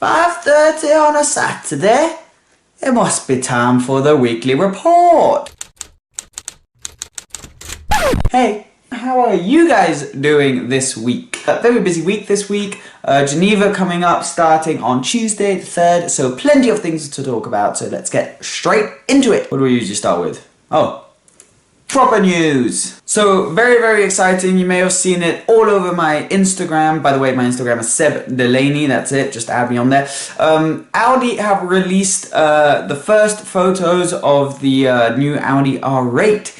5:30 on a Saturday? It must be time for the weekly report. Hey, how are you guys doing this week? A very busy week this week. Geneva coming up starting on Tuesday the 3rd, so plenty of things to talk about, so let's get straight into it. What do we usually start with? Oh, proper news. So very exciting. You may have seen it all over my Instagram. By the way, my Instagram is Seb Delaney. That's it. Just add me on there. Audi have released the first photos of the new Audi R8,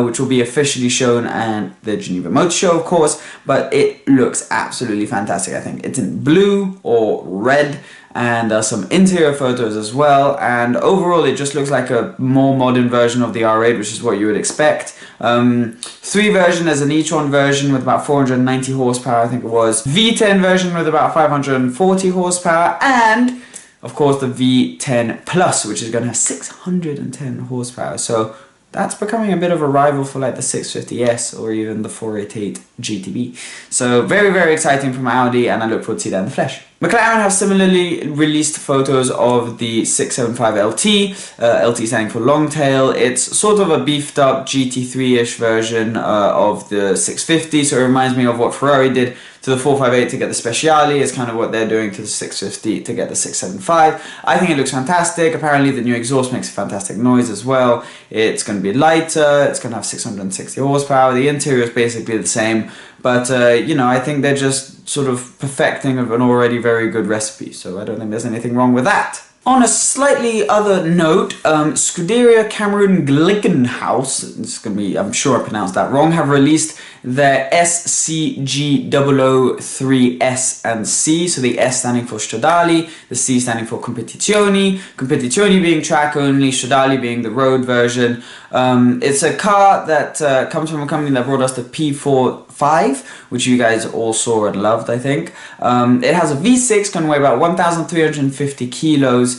which will be officially shown at the Geneva Motor Show, of course. But it looks absolutely fantastic. I think it's in blue or red. And some interior photos as well, and overall it just looks like a more modern version of the R8, which is what you would expect. 3 versions, there's an e-tron version with about 490 horsepower, I think it was, V10 version with about 540 horsepower, and of course the V10 Plus, which is going to have 610 horsepower. So that's becoming a bit of a rival for like the 650S or even the 488 GTB. So very exciting from Audi, and I look forward to see that in the flesh. McLaren have similarly released photos of the 675 LT, LT standing for long tail. It's sort of a beefed up GT3-ish version of the 650, so it reminds me of what Ferrari did to the 458 to get the Speciale. Is kind of what they're doing to the 650 to get the 675. I think it looks fantastic. Apparently the new exhaust makes a fantastic noise as well. It's going to be lighter, it's going to have 660 horsepower. The interior is basically the same, but you know, I think they're just sort of perfecting of an already very good recipe, so I don't think there's anything wrong with that. On a slightly other note, Scuderia Cameron Glickenhaus, it's going to be, I'm sure I pronounced that wrong, have released their SCG003S and C, so the S standing for Stradale, the C standing for Competizioni, Competizioni being track only, Stradale being the road version. It's a car that comes from a company that brought us the P45, which you guys all saw and loved, I think. It has a V6, going to weigh about 1,350 kilos,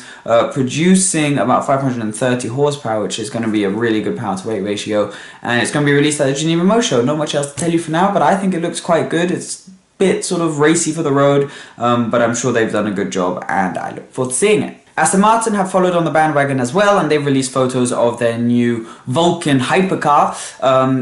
producing about 530 horsepower, which is going to be a really good power to weight ratio, and it's going to be released at the Geneva Motor Show. Not much else to tell you for now, but I think it looks quite good. It's a bit sort of racy for the road, but I'm sure they've done a good job, and I look forward to seeing it. Aston Martin have followed on the bandwagon as well, and they've released photos of their new Vulcan hypercar.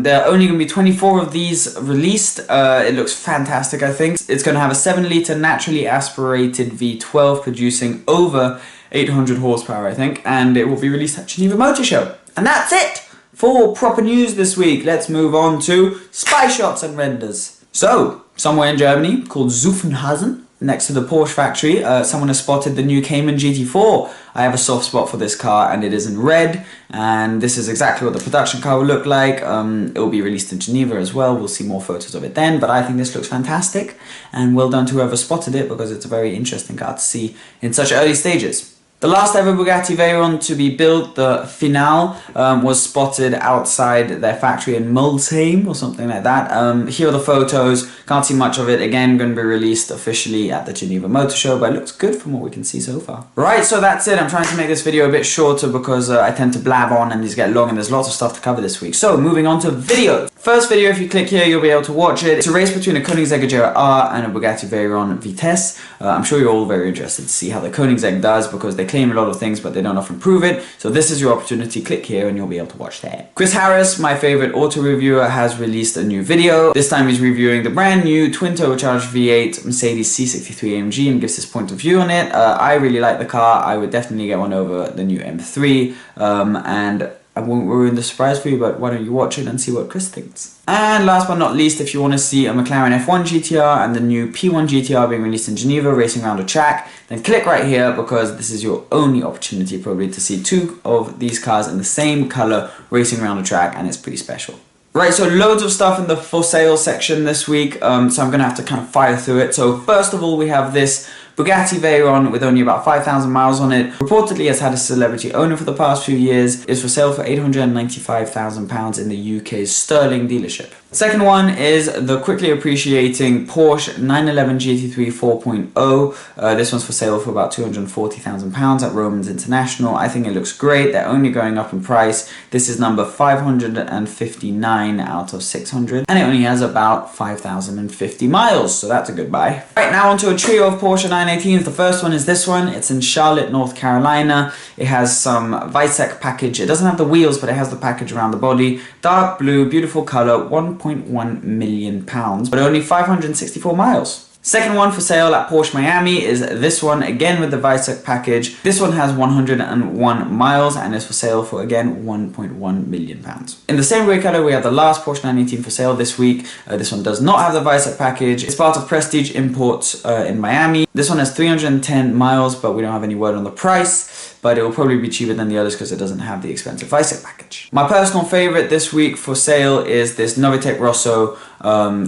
There are only going to be 24 of these released. It looks fantastic, I think. It's going to have a 7-litre naturally aspirated V12 producing over 800 horsepower, I think, and it will be released at Geneva Motor Show. And that's it for proper news this week. Let's move on to spy shots and renders. So, somewhere in Germany called Zuffenhausen, next to the Porsche factory, someone has spotted the new Cayman GT4. I have a soft spot for this car, and it is in red, and this is exactly what the production car will look like. It will be released in Geneva as well. We'll see more photos of it then, but I think this looks fantastic, and well done to whoever spotted it, because it's a very interesting car to see in such early stages. The last ever Bugatti Veyron to be built, the Finale, was spotted outside their factory in Mulsheim or something like that. Here are the photos. Can't see much of it. Again, going to be released officially at the Geneva Motor Show, but it looks good from what we can see so far. Right, so that's it. I'm trying to make this video a bit shorter because I tend to blab on and these get long, and there's lots of stuff to cover this week. So, moving on to videos. First video, if you click here, you'll be able to watch it. It's a race between a Koenigsegg R and a Bugatti Veyron Vitesse. I'm sure you're all very interested to see how the Koenigsegg does, because they claim a lot of things, but they don't often prove it. So this is your opportunity. Click here and you'll be able to watch that. Chris Harris, my favorite auto reviewer, has released a new video. This time he's reviewing the brand new twin turbocharged V8 Mercedes C63 AMG and gives his point of view on it. I really like the car. I would definitely get one over the new M3, and I won't ruin the surprise for you, but why don't you watch it and see what Chris thinks. And last but not least, if you want to see a McLaren F1 GTR and the new P1 GTR being released in Geneva racing around a track, then click right here, because this is your only opportunity probably to see 2 of these cars in the same color racing around a track, and it's pretty special. Right, so loads of stuff in the for sale section this week, so I'm going to have to kind of fire through it. So first of all, we have this Bugatti Veyron with only about 5,000 miles on it. Reportedly has had a celebrity owner for the past few years. Is for sale for £895,000 in the UK's Sterling dealership. Second one is the quickly appreciating Porsche 911 GT3 4.0. This one's for sale for about £240,000 at Romans International. I think it looks great. They're only going up in price. This is number 559 out of 600, and it only has about 5,050 miles, so that's a good buy. Right, now onto a trio of Porsche 918s. The first one is this one. It's in Charlotte, North Carolina. It has some Visec package. It doesn't have the wheels, but it has the package around the body. Dark blue, beautiful color, 1.1 million pounds, but only 564 miles. Second one for sale at Porsche Miami is this one, again with the Visec package. This one has 101 miles and is for sale for, again, 1.1 million pounds. In the same grey colour, we have the last Porsche 918 for sale this week. This one does not have the Visec package. It's part of Prestige Imports in Miami. This one has 310 miles, but we don't have any word on the price, but it will probably be cheaper than the others because it doesn't have the expensive Visec package. My personal favourite this week for sale is this Novitec Rosso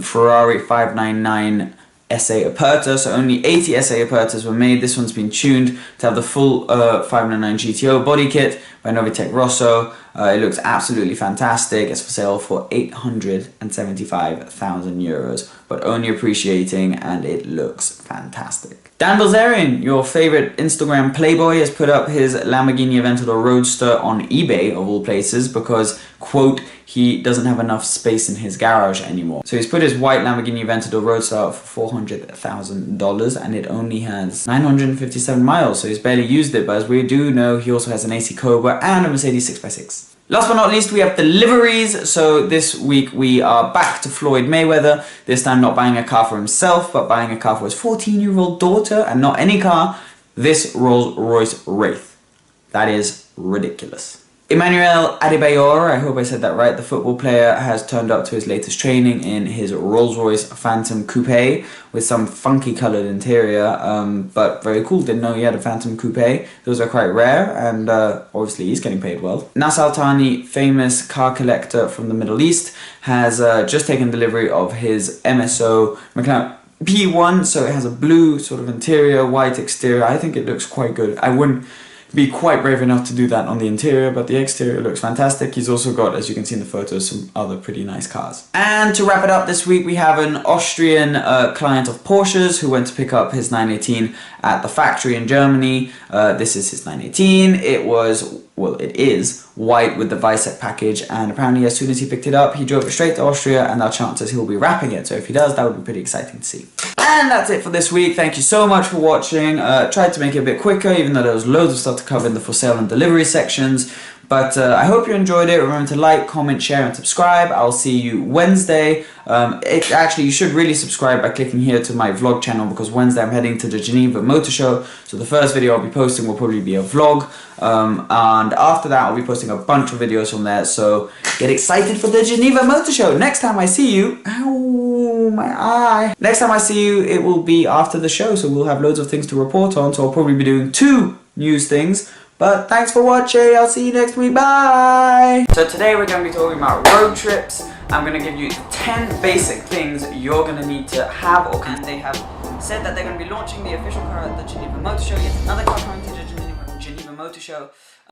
Ferrari 599 SA Aperta. So only 80 SA Apertas were made. This one's been tuned to have the full 599 GTO body kit by Novitec Rosso. It looks absolutely fantastic. It's for sale for 875,000 euros, but only appreciating, and it looks fantastic. Dan Bilzerian, your favorite Instagram playboy, has put up his Lamborghini Aventador Roadster on eBay, of all places, because, quote, he doesn't have enough space in his garage anymore. So he's put his white Lamborghini Aventador Roadster up for $400,000, and it only has 957 miles, so he's barely used it, but as we do know, he also has an AC Cobra and a Mercedes 6x6. Last but not least, we have deliveries. So this week we are back to Floyd Mayweather, this time not buying a car for himself, but buying a car for his 14-year-old daughter, and not any car, this Rolls-Royce Wraith. That is ridiculous. Emmanuel Adebayor, I hope I said that right, the football player, has turned up to his latest training in his Rolls-Royce Phantom Coupe with some funky coloured interior, but very cool. Didn't know he had a Phantom Coupe. Those are quite rare, and obviously he's getting paid well. Nas Al Thani, famous car collector from the Middle East, has just taken delivery of his MSO McLaren P1, so it has a blue sort of interior, white exterior. I think it looks quite good. I wouldn't be quite brave enough to do that on the interior, but the exterior looks fantastic. He's also got, as you can see in the photos, some other pretty nice cars. And to wrap it up this week, we have an Austrian client of Porsche's who went to pick up his 918 at the factory in Germany. This is his 918. It is white with the Visec package, and apparently as soon as he picked it up, he drove it straight to Austria, and there are chances he'll be wrapping it. So if he does, that would be pretty exciting to see. And that's it for this week. Thank you so much for watching. Tried to make it a bit quicker, even though there was loads of stuff to cover in the for sale and delivery sections. But I hope you enjoyed it. Remember to like, comment, share, and subscribe. I'll see you Wednesday. Actually, you should really subscribe by clicking here to my vlog channel, because Wednesday I'm heading to the Geneva Motor Show. So the first video I'll be posting will probably be a vlog. And after that, I'll be posting a bunch of videos from there. So get excited for the Geneva Motor Show. Next time I see you, ow, my eye. Next time I see you, it will be after the show. So we'll have loads of things to report on. So I'll probably be doing 2 news things. But thanks for watching, I'll see you next week, bye! So today we're going to be talking about road trips. I'm going to give you 10 basic things you're going to need to have, and they have said that they're going to be launching the official car at the Geneva Motor Show. Yet another car coming to the Geneva Motor Show.